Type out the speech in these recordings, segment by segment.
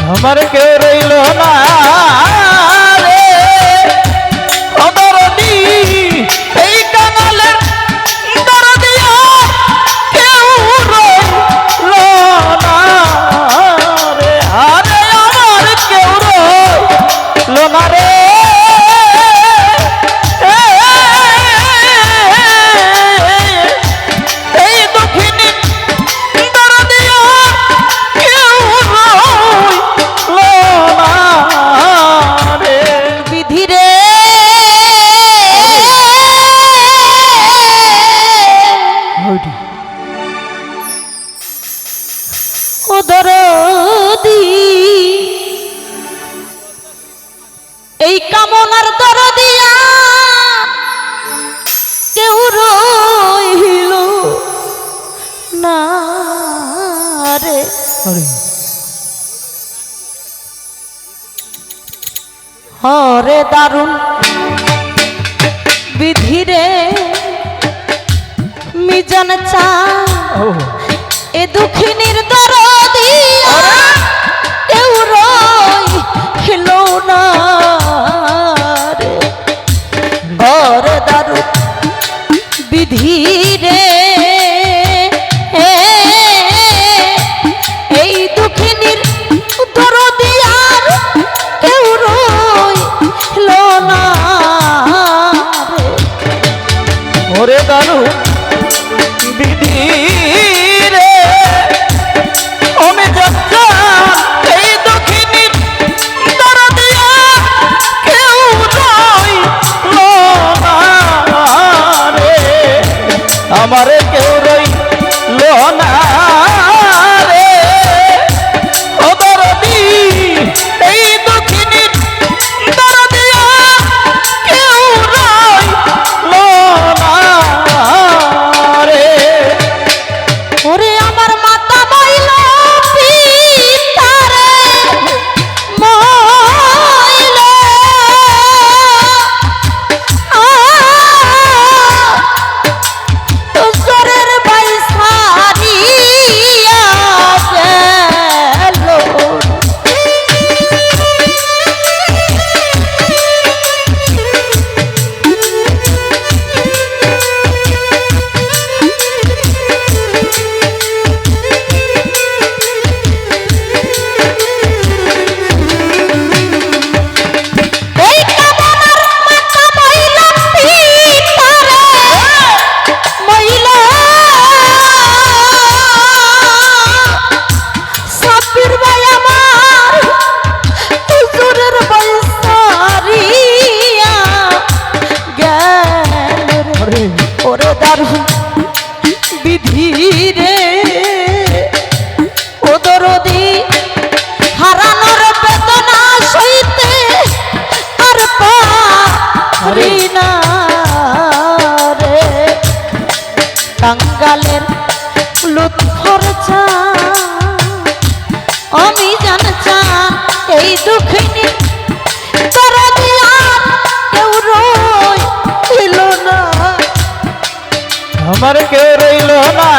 আমার কেউ রইল না রে অদরদি এই কাঙালের দরদিয়া কেউ রইল না রে আরে আমার কেউ রইল না রে এই কামনার দরদিয়া কেউ রইল না রে হরে দারুণ বিধিরে মিজান চা এ দুঃখিনীর দরদিয়া কেউ রইল না রে হরে দারুণ বিধিরে এই দুঃখিনীর দরদিয়ার কেউ রইল না রে ওরে দারুণ বিধি রে ওমে যাচ্ছা এই দক্ষিণীর দরদিয়া কেউ রইল না রে আমারে কেউ রইল না রে ও দরদি এই দক্ষিণীর দরদিয়া কেউ রইল না রে ওরে আমার মাতা মইল পিতারে মইল তোসরের বাইসারিয়া গেল এই কামনার মাতা মইল পিতারে মইল সাব্বির ভাই আমার হুজুরের বাইসারিয়া গেল রে ওরে দারুণ বিধি রে ও দরদি হারানোর বেদনা সইতে আর পারি না রে টাঙ্গালের লুৎফর চা আমি জানচা এই দুঃখিনী দরদিয়ার কেউ রইল না আমার কেউ রইল না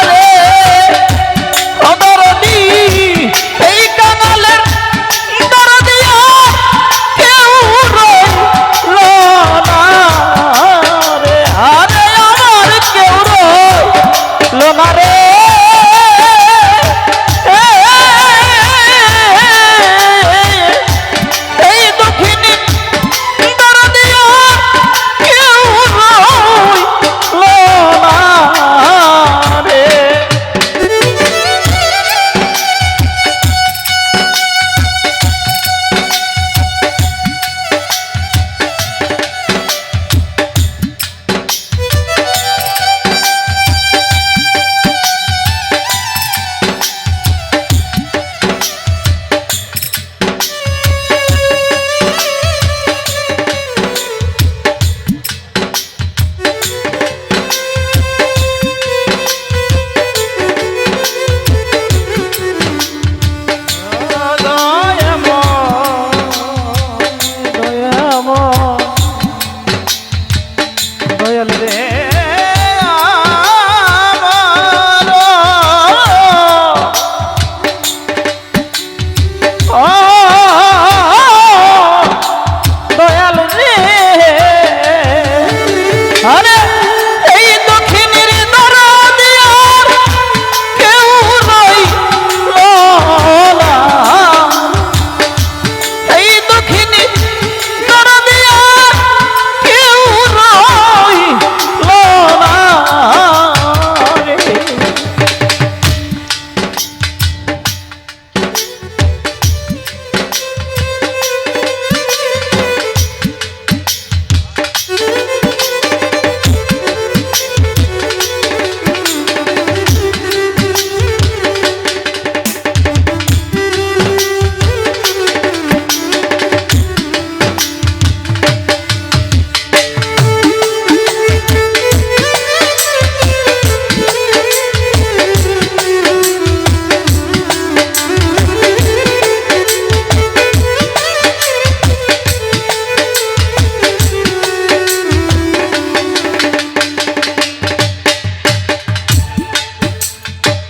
রে ও দরদি এই কাঙালের দরদিয়া কেউ রইল না রে আরে আমার কেউ রইল না রে এই দক্ষিণী দরদিয়া কেউ রইল না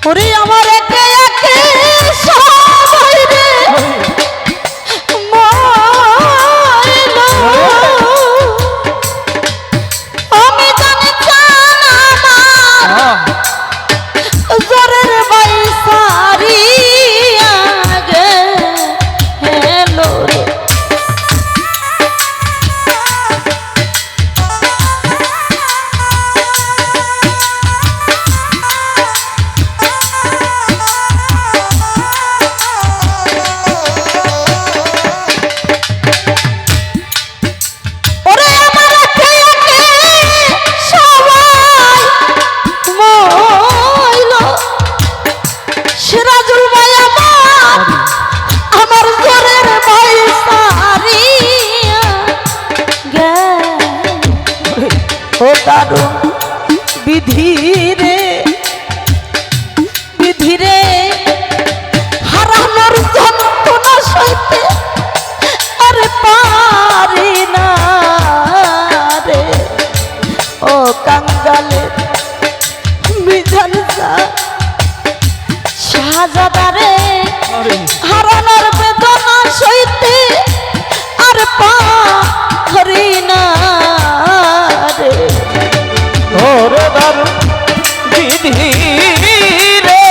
ওরে আমার একে একে সবাই রে মরল। আমি জানি চান আমার জোরের বাইসারি আগে হেলো রে। বিধিরে বিধিরে হারানোর যন্ত্রণা সইতে আরে পারি না রে। ও কাঙ্গালে বিধান শাহজাদারে হারানোর বেদনা সইতে আর পারি না রে। ওরে দারু বিধি রে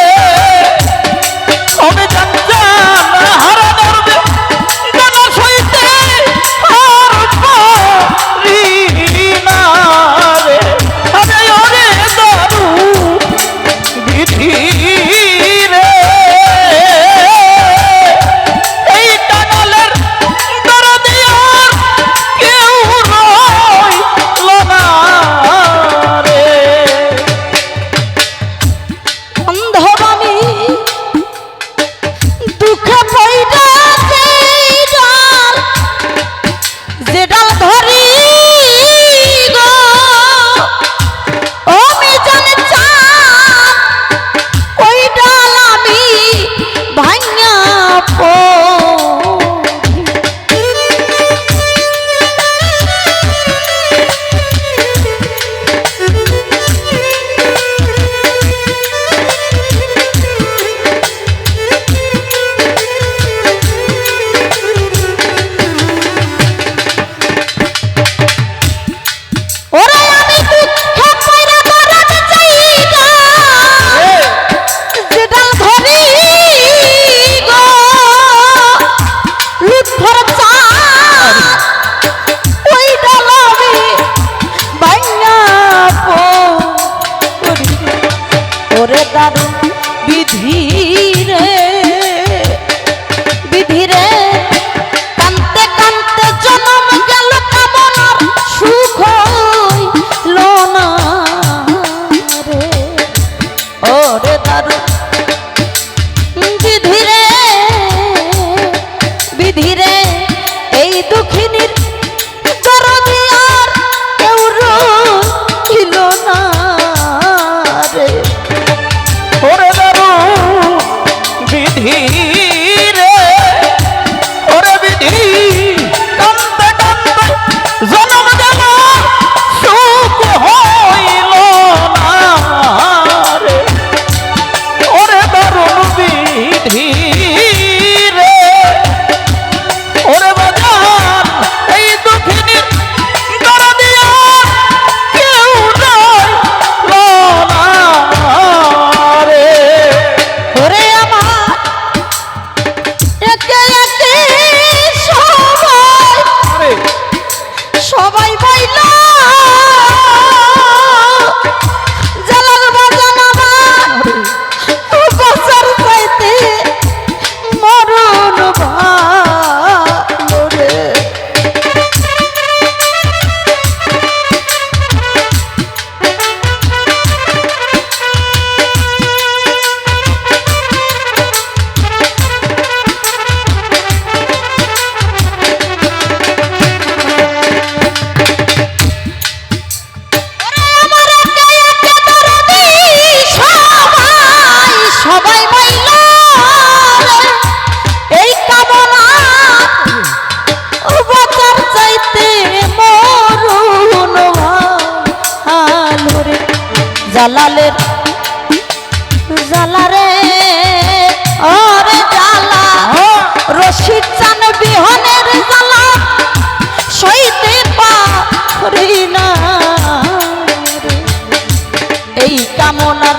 আমি জানজান হারানোর বেদনা সইতে আর পারি না রে। আরে ওরে দারু বিধি রে এই টানালের দরদে আর কেউ রইল না রে। অন্ধবামি দুঃখে পইড়া যে ডাল ধরি গো আমি জানি চান ওই ডাল আমি ভাঙা ওরে আমি দুঃখে পইড়া মরতে চাই না যে ডাল ধরি গো লুৎফর চান ওই ডাল আমি ভাঙা পড়ি। ওরে দারুণ বিধি রে বিধি রে কানতে কানতে জনম গেল কামনার সুখ হইল না রে। ওরে দারুণ বিধি রে বিধি রে এই দুঃখিনীর দরদি আর কেউ রইল না রে। ওরে দারু বিধি রে ওরে বিধি কান্দে কান্দে জনম গেল সুখ হইল না রে। ওরে দারুণ বিধি রে ওরে বাজান এই দুঃখিনীর দরদি আর কেউ রইল না রে। ওরে আমার একে একে সবাই আরে সবাই বইল জালাল বাজান আমার বছর চাইতে মরণ ভালো রে। আমার একে একে দরদি সবাই সবাই বইল এই কামনা বছর চাইতে মরণ ভালো রে। জালালের জ্বালা রে ওরে জ্বালা রশিদ চান বিহনের জ্বালা সইতে পারি না রে। এই কামনার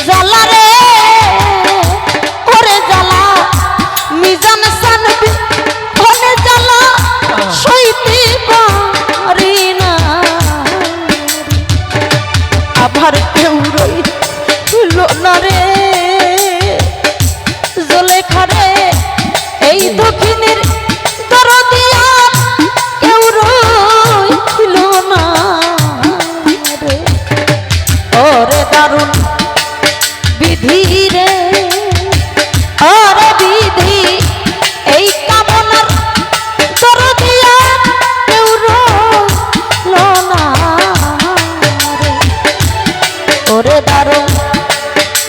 জ্বালা রে ওরে জ্বালা মিজান চান বিহনের জ্বালা সইতে পারি না আবার কেউ রইল না রে জলেখারে এই দক্ষিণের দরদিয়া কেউ রইল না রে ওরে দারুণ বিধি রে ওরে বিধি এই কামনার দরদিয়া কেউ রইল না রে ওরে দারুণ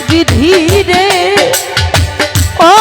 বিধি রে ও